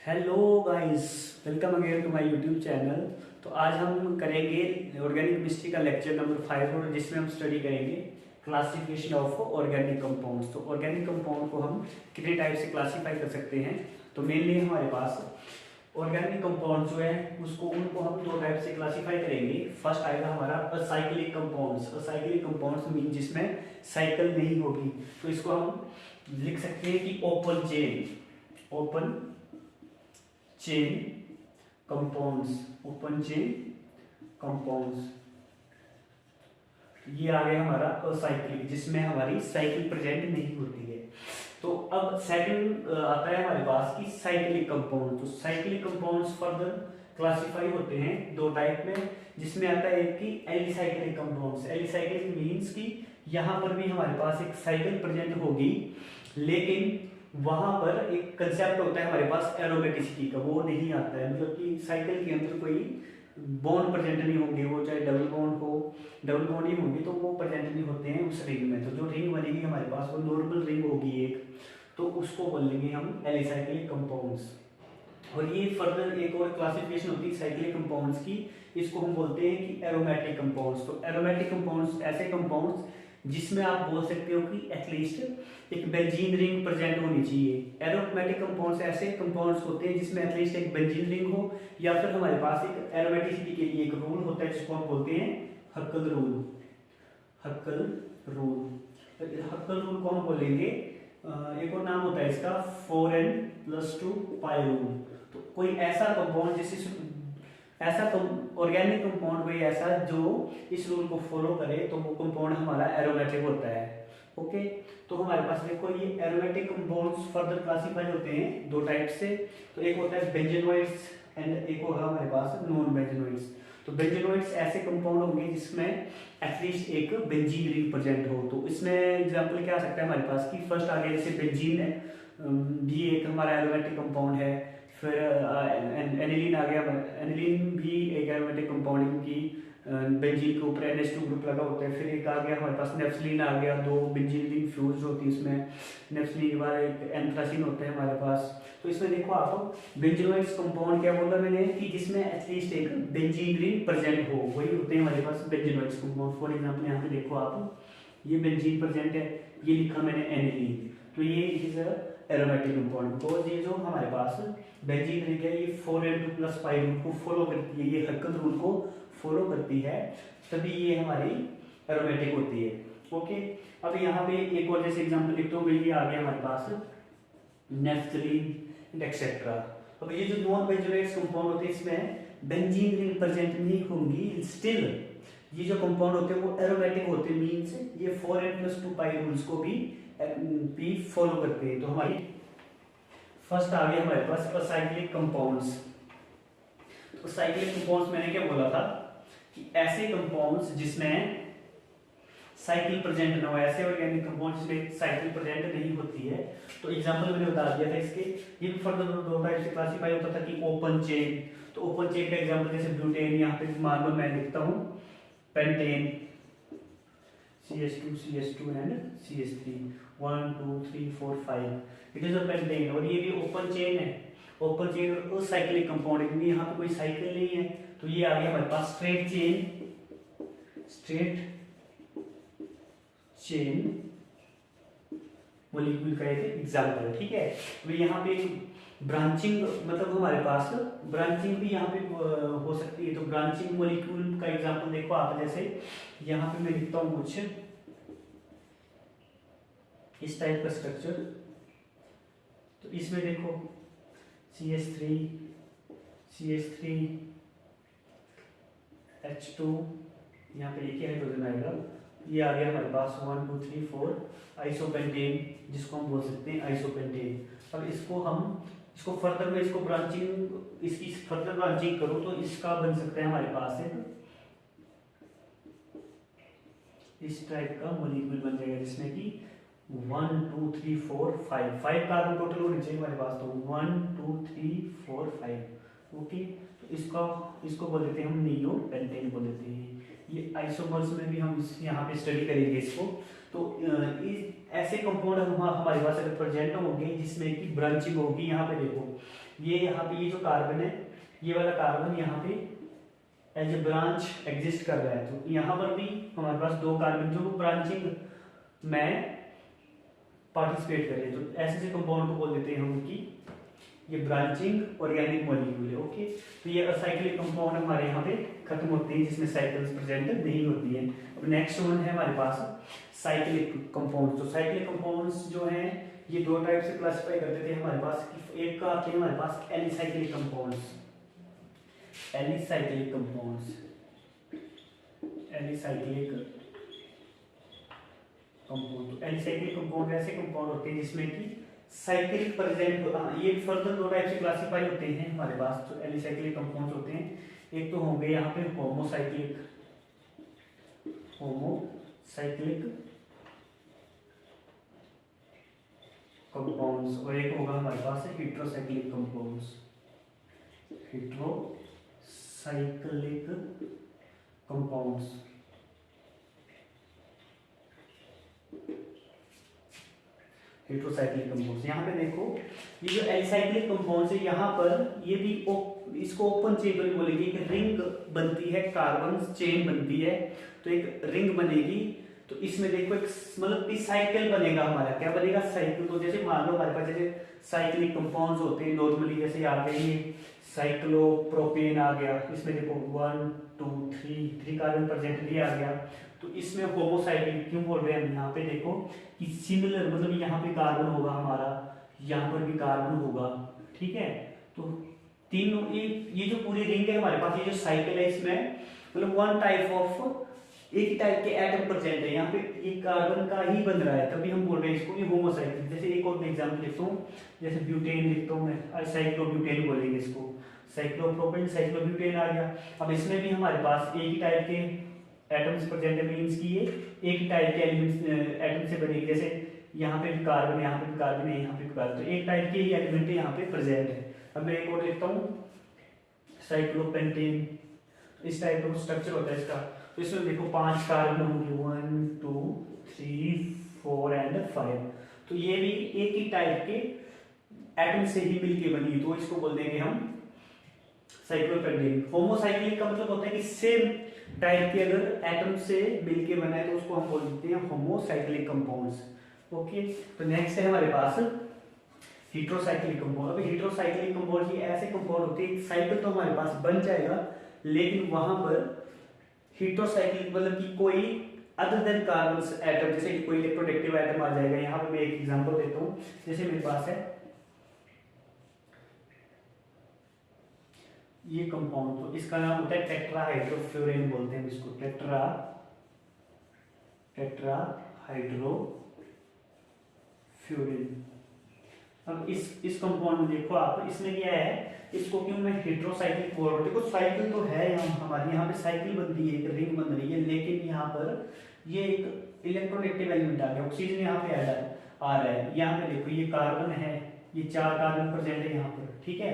Hello guys, welcome again to my YouTube channel. तो आज हम करेंगे ऑर्गेनिक केमिस्ट्री का लेक्चर नंबर 5 और जिसमें हम स्टडी करेंगे क्लासिफिकेशन ऑफ ऑर्गेनिक कंपाउंड्स। तो ऑर्गेनिक कंपाउंड को हम कितने टाइप से क्लासीफाई कर सकते हैं। तो मेनली हमारे पास ऑर्गेनिक कंपाउंड जो है उसको उनको हम दो टाइप से क्लासीफाई करेंगे। फर्स्ट आएगा हमारा acyclic compounds. Acyclic compounds mean जिसमें साइकिल नहीं होगी, तो इसको हम लिख सकते हैं कि open chain compounds. Open chain compounds ये आ गया हमारा असाइक्लिक, जिसमें हमारी साइकिल प्रेजेंट नहीं होती है। तो अब सेकंड आता है हमारे पास की साइक्लिक कंपाउंड। तो साइक्लिक कंपाउंड्स फर्दर क्लासिफाई होते हैं दो टाइप में, जिसमें आता है एक की एलिसाइक्लिक कंपाउंड्स। एलिसाइक्लिक मींस कि यहाँ पर भी हमारे पास एक साइकिल प्रेजेंट होगी, लेकिन वहां पर एक कंसेप्ट होता है हमारे पास एरोमेटिसिटी का, वो नहीं आता है। मतलब कि साइकिल के अंदर कोई बॉन्ड प्रेजेंट नहीं होंगे, वो चाहे डबल बॉन्ड ही होंगे तो वो प्रेजेंट नहीं होते हैं उस रिंग में। तो जो रिंग बनेगी हमारे पास वो नॉर्मल रिंग होगी एक, तो उसको बोलेंगे हम एलिसाइक्लिक कंपाउंड्स। और ये फर्दर एक और क्लासिफिकेशन होती है साइक्लिक कंपाउंड्स की, इसको हम बोलते हैं कि एरोमेटिक कंपाउंड्स। तो एरोमेटिक कंपाउंड्स ऐसे कंपाउंड्स जिसमें आप बोल सकते हो कि एटलीस्ट एक बेंजीन रिंग प्रेजेंट होनी चाहिए। एरोमेटिक कंपाउंड्स ऐसे कंपाउंड्स होते हैं जिसमें एटलीस्ट एक बेंजीन रिंग हो, या फिर हमारे पास एक एरोमेटिसिटी के लिए एक रूल होता है जिसको हम बोलते हैं हक्कल रूल। हक्कल रूल को हम बोलेंगे, एक और नाम होता है इसका 4n+2 पाई रूल। तो कोई ऐसा कंपाउंड जिस ऐसा ऑर्गेनिक कंपाउंड कोई ऐसा जो इस रूल को फॉलो करे तो वो कंपाउंड हमारा एरोमेटिक होता है। ओके, तो हमारे पास देखो ये एरोमेटिक कंपाउंड्स फर्दर क्लासिफाई होते हैं दो टाइप से। तो एक होता है बेंजेनोइड्स एंड एक होगा हमारे पास नॉन बेंजेनोइड्स। तो बेंजेनोइड्स ऐसे कंपाउंड होंगे जिसमें एटलीस्ट एक बेंजीन रिंग प्रेजेंट हो। तो इसमें एग्जांपल क्या आ सकता है हमारे पास की, फर्स्ट आ गया जैसे बेंजीन है, भी एक हमारा एरोमेटिक कंपाउंड है। फिर एनिलीन आ गया, एनिलीन भी एक एरोमेटिक कंपाउंड है क्योंकि बेंजीन के ऊपर NH2 ग्रुप लगा होता है। फिर एक आ गया हमारे पास नेफ्थलीन आ गया, दो बेंजीन रिंग फ्यूज होती है इसमें। नेफ्थलीन के बाद एक एंथ्रासिन होता है हमारे पास। तो इसमें देखो आप बेंजीनोइड्स कंपाउंड क्या बोला मैंने कि जिसमें एटलीस्ट एक बेंजीन रिंग प्रेजेंट हो, वही होते हैं हमारे पास बेंजीनोइड्स कंपाउंड। फॉर एग्जांपल यहाँ पे देखो आप, ये बेंजीन प्रेजेंट है, ये लिखा मैंने एनिलीन, तो ये इज एरोमेटिक कंपाउंड। बिकॉज ये जो हमारे पास बेंजीन रिंग है ये 4n2+5 रूल को फॉलो करती है, ये हक्कल रूल को फॉलो करती है, तभी ये हमारी एरोमेटिक होती है। ओके, अब यहाँ पे एक और जैसे एग्जांपल लिखते हो, ये आ गया हमारे पास नेफ्थलीन एक्सेट्रा। अब ये जो नॉन बेंजोइड्स कंपाउंड होते हैं इसमें बेंजीन रिंग प्रेजेंट नहीं होंगी, स्टिल ये जो कंपाउंड होते हैं वो एरोमेटिक होते हैं, मींस ये 4n+2 पाई रूल्स को भी फॉलो करते हैं। तो हमारी फर्स्ट आ गया हमारे पास असाइक्लिक कंपाउंड्स। तो साइक्लिक कंपाउंड्स मैंने क्या बोला था कि ऐसे कंपाउंड्स जिसमें साइकिल प्रेजेंट ना हो, ऐसे ऑर्गेनिक कंपाउंड जिसमें साइकिल प्रेजेंट नहीं होती है। तो एग्जांपल मैंने बता दिया था इसके। ये भी फर्दर दो टाइप से क्लासिफाई होता था कि ओपन चेन। तो ओपन चेन का एग्जांपल जैसे ब्यूटेन, यहाँ पे मान लो मैं लिखता हूँ pentane, CH2 and CH3, 1 2 3 4 5, it is a pentane. और ये भी ओपन चेन है। ओपन चेन और असाइक्लिक कंपाउंड है क्योंकि यहाँ पे कोई साइकिल नहीं है। तो ये आ गया हमारे पास स्ट्रेट चेन मॉलिक्यूल का एक एग्जांपल है। ठीक है, तो यहाँ पे ब्रांचिंग, मतलब हमारे पास ब्रांचिंग भी यहाँ पे हो सकती है। तो ब्रांचिंग मॉलिक्यूल का एग्जांपल देखो आप, जैसे यहाँ पे मैं लिखता हूँ कुछ इस टाइप का स्ट्रक्चर। तो इसमें देखो CH3 H2, यहाँ पे एक ही हाइड्रोजन आएगा। ये आ गया हमारे पास 1 2 3 4 आइसोपेंटेन, जिसको हम बोल सकते हैं आइसोपेंटेन। अब इसको फर्दर में इसकी फर्दर ब्रांचिंग करूँ तो इसका बन सकता है हमारे पास एक इस टाइप का मॉलिक्यूल बन जाएगा, जिसमें कि 1 2 3 4 5 कार्बन टोटल होने चाहिए हमारे पास। तो 1 2 3 4 5। ओके, तो इसको बोल देते हैं हम नियो पेंटेन बोल देते हैं। ये आइसोमर्स में भी हम यहाँ पे स्टडी करेंगे इसको। तो ऐसे कंपाउंड हमारे पास अगर प्रेजेंट होंगे जिसमें कि ब्रांचिंग होगी, यहाँ पे देखो ये यहाँ पे ये जो कार्बन है, ये वाला कार्बन यहाँ पे एज ए ब्रांच एग्जिस्ट कर रहा है, तो यहाँ पर भी हमारे पास दो कार्बन जो ब्रांचिंग में पार्टिसिपेट कर रहे हैं, तो ऐसे कंपाउंड को बोल देते हैं हम कि ये ब्रांचिंग ऑर्गेनिक मॉलिक्यूल है। ओके, तो ये असाइक्लिक कंपाउंड हमारे यहाँ पे खत्म होते हैं जिसमें साइकिल्स प्रेजेंट नहीं होती है। अब नेक्स्ट वन है हमारे पास साइक्लिक कंपाउंड। तो साइक्लिक कंपाउंड्स जो हैं ये दो टाइप से क्लासिफाई करते थे हमारे पास, एक का आते हैं हमारे पास alicyclic compounds, alicyclic compounds, alicyclic compound. तो एलिसाइक्लिक कंपाउंड ऐसे कंपाउंड होते हैं जिसमें कि साइक्लिक प्रेजेंट होता है। ये फर्दर दो टाइप से क्लासिफाई होते हैं हमारे पास जो एलिसाइक्लिक कंपाउंड्स होते हैं। एक तो होंगे यहाँ पे होमोसाइक्लिक, होमोसाइक्लिक कंपाउंड्स, और एक होगा हमारे पास heterocyclic compounds, heterocyclic compounds. Heterocyclic compounds, यहाँ पे देखो ये जो एलिसाइक्लिक कंपाउंड्स है यहाँ पर ये भी इसको ओपन चेन बोलेंगे। एक रिंग बनती है, कार्बन चेन बनती है, तो एक रिंग बनेगी। तो इसमें देखो एक मतलब कि साइकिल बनेगा हमारा, क्या बनेगा साइकिल। तो जैसे मान लो हमारे पास जैसे साइक्लिक कंपाउंड्स होते हैं नॉर्मली, जैसे आ गए ये साइक्लोप्रोपेन आ गया, इसमें देखो 1 2 3 कार्बन प्रेजेंटली आ गया। तो इसमें होमोसाइक्लिक क्यों बोल रहे हैं हम यहाँ पे, देखो कि सिमिलर मतलब यहाँ पे कार्बन होगा हमारा, यहाँ पर भी कार्बन होगा, ठीक है। तो तीनों ये जो पूरी रिंग है हमारे पास, ये जो साइकिल है इसमें मतलब वन टाइप ऑफ एक ही टाइप के एटम प्रेजेंट है यहाँ पे, ये कार्बन का ही बन रहा है, तभी हम बोल रहे हैं इसको ये होमोसाइक्लिक। जैसे एक और एग्जांपल लिखता हूँ, जैसे ब्यूटेन लिखता हूँ मैं, साइक्लोब्यूटेन बोलेंगे इसको, साइक्लोप्रोपेन साइक्लोब्यूटेन आ गया। अब इसमें भी हमारे पास एक ही टाइप के एटम्स प्रेजेंट है, मींस कि ये एक ही टाइप के एलिमेंट्स एटम से बनेगी। जैसे यहाँ पे भी कार्बन, यहाँ पे भी कार्बन है, यहाँ पे भी कार्बन, तो एक टाइप के ही एलिमेंट यहाँ पे प्रेजेंट है। अब मैं एक और लिखता हूँ साइक्लोपेंटेन, इस टाइप का स्ट्रक्चर होता है इसका। तो इसमें देखो 5 कार्बन होंगे, 1 2 3 4 एंड 5। तो ये भी एक ही टाइप के एटम से ही मिलके बनी, तो इसको बोल देंगे हम साइक्लोपेंटेन। होमोसाइक्लिक का मतलब होता है कि सेम टाइप के अगर एटम से मिलके बना है तो उसको हम बोल देते हैं होमोसाइक्लिक कंपाउंड्स। ओके, तो नेक्स्ट है हमारे पास हेट्रोसाइक्लिक कंपाउंड। अब हेट्रोसाइक्लिक कंपाउंड ये ऐसे कंपाउंड होते हैं, साइकिल तो हमारे पास बन जाएगा लेकिन वहां पर हेट्रोसाइक्लिक मतलब कि कोई अदर देन कार्बन एटम, जैसे कोई इलेक्ट्रोनेगेटिव एटम आ जाएगा। यहाँ पे मैं एक एग्जांपल देता हूँ, जैसे मेरे पास है ये कंपाउंड, तो इसका नाम होता है टेट्राहाइड्रोफ्लोरेन बोलते हैं इसको, टेट्राहाइड्रोफ्लोरेन। अब इस कंपाउंड में देखो आप, इसमें क्या है, इसको क्यों मैं हेट्रोसाइक्लिक बोल रहा हूँ। देखो साइकिल तो है हमारे यहाँ पे साइकिल बनती है, एक रिंग बन रही है, लेकिन यहाँ पर ये एक इलेक्ट्रोनेगेटिव एलिमेंट आ गया, ऑक्सीजन यहाँ पे ऐड आ रहा है। यहाँ पे देखो ये कार्बन है, ये 4 कार्बन प्रेजेंट है यहाँ पर, ठीक है।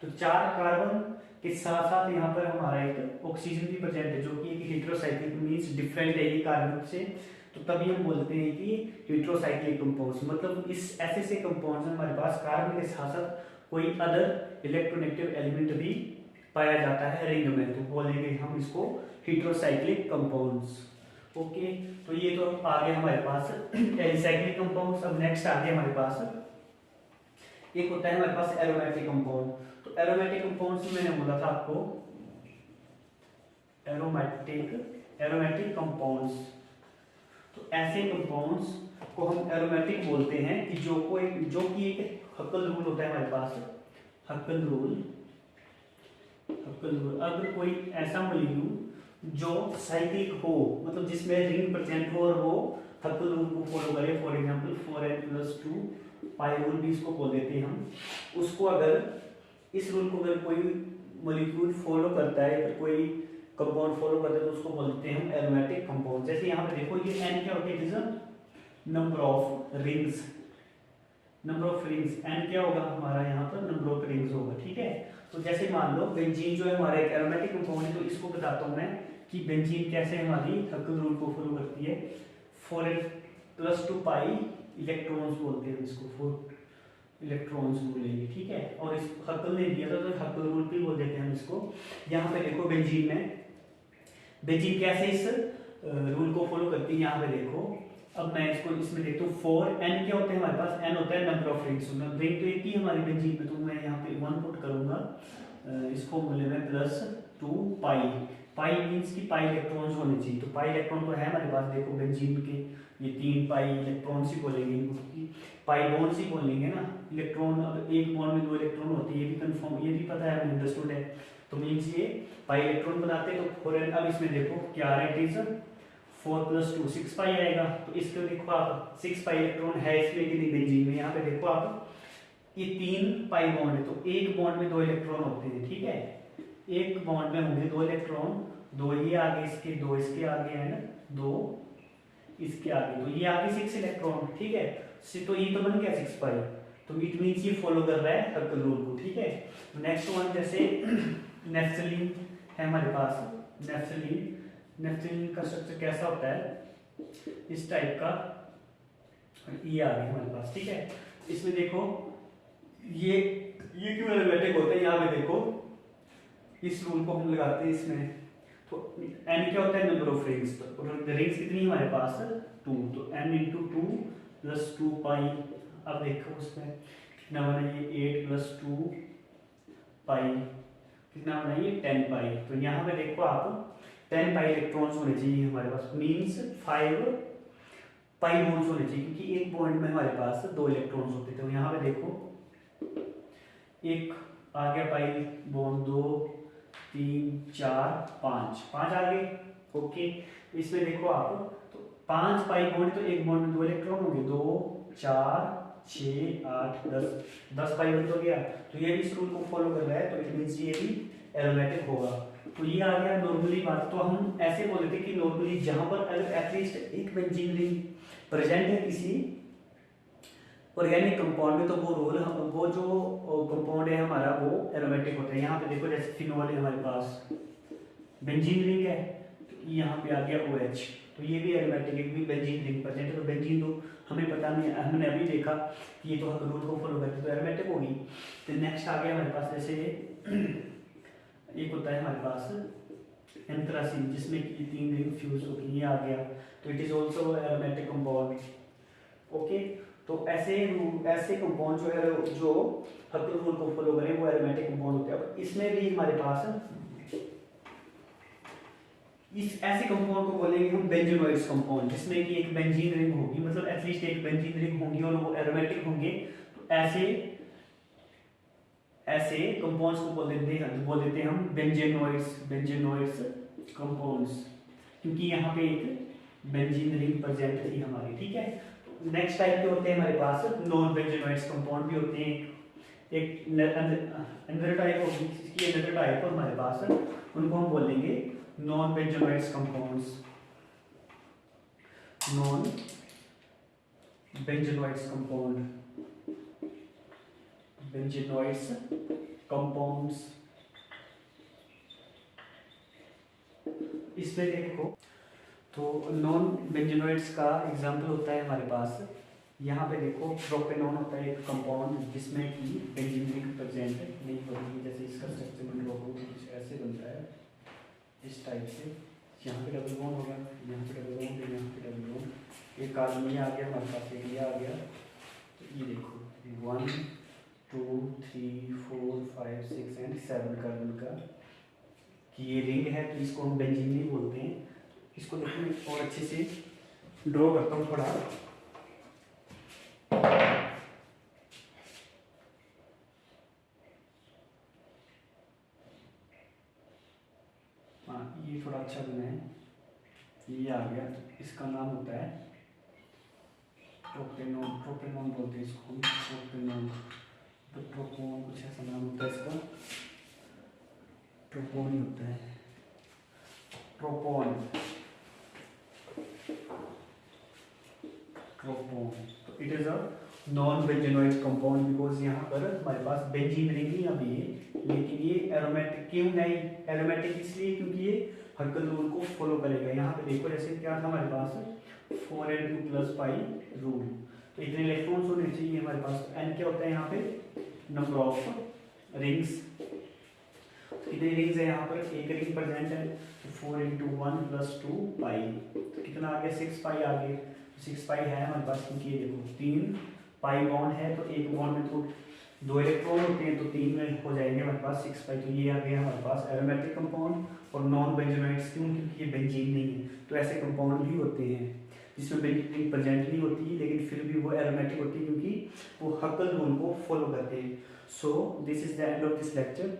तो 4 कार्बन के साथ साथ यहाँ पर हमारा एक ऑक्सीजन भी प्रेजेंट है, जो कि एक हेट्रोसाइक्लिक मींस डिफरेंट है ये कार्बन से। तो तभी हम बोलते हैं कि हेट्रोसाइक्लिक कंपाउंड्स, मतलब इस ऐसे कंपाउंड्स में हमारे पास कार्बन के साथ साथ कोई अदर इलेक्ट्रोनेगेटिव एलिमेंट भी पाया जाता है रिंग में, तो बोलेंगे हम इसको हेट्रोसाइक्लिक कंपाउंड्स। ओके, तो ये तो आ गया हमारे पास एलिसाइक्लिक कंपाउंड्स। अब नेक्स्ट आ गया हमारे पास एक होता है हमारे पास एरोमेटिक कंपाउंड। तो एरोमेटिक कंपाउंड्स में मैंने बोला था आपको एरोमेटिक कंपाउंड्स, तो ऐसे कंपाउंड्स को हम एरोमेटिक बोलते हैं कि जो कि एक हक्कल रूल होता है हमारे पास, हक्कल रूल। अगर कोई ऐसा मॉलिक्यूल जो साइक्लिक हो, मतलब जिसमें रिंग प्रेजेंट हो और वो हक्कल रूल को फॉलो करे, for example 4n+2 pi rule भी इसको बोल देते हैं हम, उसको अगर इस रूल को अगर कोई मॉलिक्यूल फॉलो करता है, कोई कंपाउंड फॉलो करता है, तो उसको बोलते हैं हम एरोमेटिक कंपाउंड। जैसे यहाँ पे देखो ये n क्या होती है, it is number of rings, N क्या होगा हमारा यहाँ पर नंबर ऑफ फोर रिंग्स होगा, ठीक है। तो जैसे मान लो बेंजीन जो है हमारा एक एरोमेटिक कंपाउंड है, तो इसको बताता हूँ मैं कि बेंजीन कैसे हमारी हक्कल रूल को फॉलो करती है। 4n+2 पाई इलेक्ट्रॉन्स बोलते हैं इसको, 4 इलेक्ट्रॉन्स बोलेंगे, ठीक है। और इस हक्कल ने दिया था तो हक्कल रूल भी बोल देते हैं हम इसको। यहाँ पे देखो बेंजीन में, बेंजीन कैसे इस रूल को फॉलो करती है, यहाँ पे देखो। अब मैं इसको इसमें देखता हूँ 4n क्या होते हैं हमारे पास, n होता है नंबर ऑफ रिंग्स। रिंग तो एक ही हमारी बेंजीन में, तो मैं यहाँ पे 1 पुट करूंगा इस फॉर्मूले में, +2 पाई। पाई मीन्स कि पाई इलेक्ट्रॉन्स होने चाहिए, तो पाई इलेक्ट्रॉन तो है हमारे पास, देखो बेंजीन के ये 3 पाई इलेक्ट्रॉन्स ही बोलेंगे इनको, पाई बॉन्ड्स ही बोलेंगे ना। इलेक्ट्रॉन, अब एक बॉन्ड में 2 इलेक्ट्रॉन होते हैं, ये भी कंफर्म, ये भी पता है, हमें अंडरस्टूड है। तो मीन्स ये पाई इलेक्ट्रॉन बनाते हैं। तो 4n, अब इसमें देखो क्या आ रहा है, इट इज 4+2 6 पाई आएगा। तो इसको देखो आप, 6 पाई इलेक्ट्रॉन है इसमें कि नहीं बेंजीन में। यहाँ पे देखो आप, ये 3 पाई बॉन्ड है, तो एक बॉन्ड में 2 इलेक्ट्रॉन होते हैं, ठीक है। एक बॉन्ड में होंगे 2 इलेक्ट्रॉन, 2 ये आगे इसके, 2 इसके आगे एंड 2 इसके आगे, तो ये आगे 6 इलेक्ट्रॉन, ठीक है। तो ये तो बन गया 6 पाई, तो इट मीन्स ये फॉलो कर रहा है हक्कल रूल को, ठीक है। नेक्स्ट वन जैसे नेफ्थलीन है हमारे पास। नेफ्थलीन का स्ट्रक्चर कैसा होता है, इस टाइप का, ये आ गया हमारे पास, ठीक है। इसमें देखो ये क्यों एरोमेटिक होते हैं, यहाँ पे देखो इस रूल को हम लगाते हैं इसमें। तो n क्या होता है, नंबर ऑफ रिंग्स। तो रिंग्स कितनी हमारे पास, 2, तो n × 2 + 2 पाई। अब देखो उसमें कितना बना, ये 8 + 2 पाई, कितना बना ये 10 पाई। तो यहाँ पे देखो आप 10 पाई इलेक्ट्रॉन्स होने चाहिए हमारे पास, मीन्स 5 पाई बॉन्ड्स होने चाहिए, क्योंकि एक बॉन्ड में हमारे पास 2 इलेक्ट्रॉन्स होते थे। तो यहाँ पे देखो एक आ गया पाई बॉन्ड, 2 3 4 5 आ गए, ओके। इसमें देखो आप, तो 5 पाई बॉन्ड, तो एक बॉन्ड में 2 इलेक्ट्रॉन होंगे, 2 4 6 8 10 पाई बॉन्ड हो गया। तो ये भी इस रूल को फॉलो कर रहा है, तो इट मींस ये भी एरोमेटिक होगा। तो ये आ गया नॉर्मली बात। तो हम ऐसे बोलते हैं कि नॉर्मली जहां पर अगर एटलीस्ट एक बेंजीन रिंग प्रेजेंट है किसी ऑर्गेनिक कंपाउंड में, तो वो जो कंपाउंड है हमारा वो एरोमेटिक होता है। यहाँ पे देखो जैसे फिनोल है हमारे पास, बेंजीन रिंग है, तो यहाँ पे आ गया OH, तो ये भी एरोमेटिक है, क्योंकि बेंजीन रिंग प्रेजेंट है। तो बेंजीन तो हमें पता नहीं, हमने अभी देखा कि ये तो रूल को फॉलो करती है, तो एरोमेटिक होगी। तो नेक्स्ट आ गया हमारे पास, जैसे एक होता है हमारे पास एंथ्रासीन, जिसमें कि 3 रिंग फ्यूज होगी, ये आ गया, तो it is also aromatic compound, okay. तो ऐसे कंपाउंड जो है, जो हक्कल रूल को फॉलो करें, वो एरोमेटिक कंपाउंड होते हैं। अब इसमें भी हमारे पास इस ऐसे कंपाउंड को बोलेंगे हम बेंजीनोइड्स कंपाउंड, जिसमें कि एक बेंजीन रिंग होगी, मतलब एटलीस्ट एक बेंजीन रिंग होंगी और वो एरोमेटिक होंगे। तो ऐसे कंपाउंड्स को बोल देते हैं हम बेंजीनोइड्स कंपाउंड्स, क्योंकि यहाँ पे एक बेंजीन रिंग प्रेजेंट थी हमारी, ठीक है। नेक्स्ट टाइप के होते हैं हमारे पास नॉन बेंजीनोइड्स कंपाउंड भी होते हैं। एक अनदर टाइप होगी, इसकी अनदर टाइप हमारे पास, उनको हम बोलेंगे नॉन बेंजीनोइड्स कंपाउंड्स, नॉन बेंजीनोइड्स कंपाउंड्स। इसमें देखो, तो नॉन बेंजीनोइड्स का एग्जांपल होता है हमारे पास, यहाँ पे देखो प्रोपेनॉन होता है एक कंपाउंड, जिसमें कि बेंजीन रिंग प्रेजेंट नहीं होती। जैसे इसका स्ट्रक्चर कुछ ऐसे बनता है, इस टाइप से, यहाँ पे डबल बॉन्ड होगा, यहाँ पे डबल बॉन्ड, यहाँ पे डबल बॉन्ड, एक कार्बन ये आ गया हमारे पास, एक ये आ गया। तो ये देखो 1 2 3 4 5 6 एंड 7 कार्बन का कि ये रिंग है, तो इसको हम बेंजीन नहीं बोलते हैं। इसको देखो मैं और अच्छे से ड्रॉ करता हूँ थोड़ा। हाँ, ये थोड़ा अच्छा बना है, ये आ गया। तो इसका नाम होता है प्रोपेनॉन बोलते हैं इसको, प्रोपेनॉन। तो प्रोपोन कुछ ऐसा नाम होता है इसका, प्रोपोन ही होता है, प्रोपोन। तो it is a non benzenoid compound, because यहाँ पर हमारे पास बेंजीन रिंग ही अभी है, लेकिन ये एरोमेटिक क्यों नहीं, एरोमेटिक इसलिए क्योंकि ये हर्कल रूल को फॉलो करेगा। यहाँ पे देखो जैसे क्या था हमारे पास 4n2 + पाई रूल, तो इतने इलेक्ट्रॉन्स होने चाहिए हमारे पास। n क्या होता है यहाँ पे, नंबर ऑफ रिंग्स, कितने रिंग्स है यहाँ पर, एक रिंग प्रेजेंट है, 4 × 1 + 2 पाई, तो कितना आ गया 6 पाई आ गया, 6 पाई है हमारे पास, क्योंकि ये देखो 3 पाई बॉन्ड है, तो एक बॉन्ड में तो 2 इलेक्ट्रॉन होते हैं, तो 3 में हो जाएंगे हमारे पास 6 पाई, तो ये आ गया हमारे पास एरोमेटिक कंपाउंड। और नॉन बेंजीनोइड्स क्यों, क्योंकि ये बेंजीन नहीं है, तो ऐसे कंपाउंड भी होते हैं जिसमें बेंजीन प्रेजेंट नहीं होती है, लेकिन फिर भी वो एरोमेटिक होती है क्योंकि वो हर्कल रूल को फॉलो करते हैं। So this is the end of this lecture.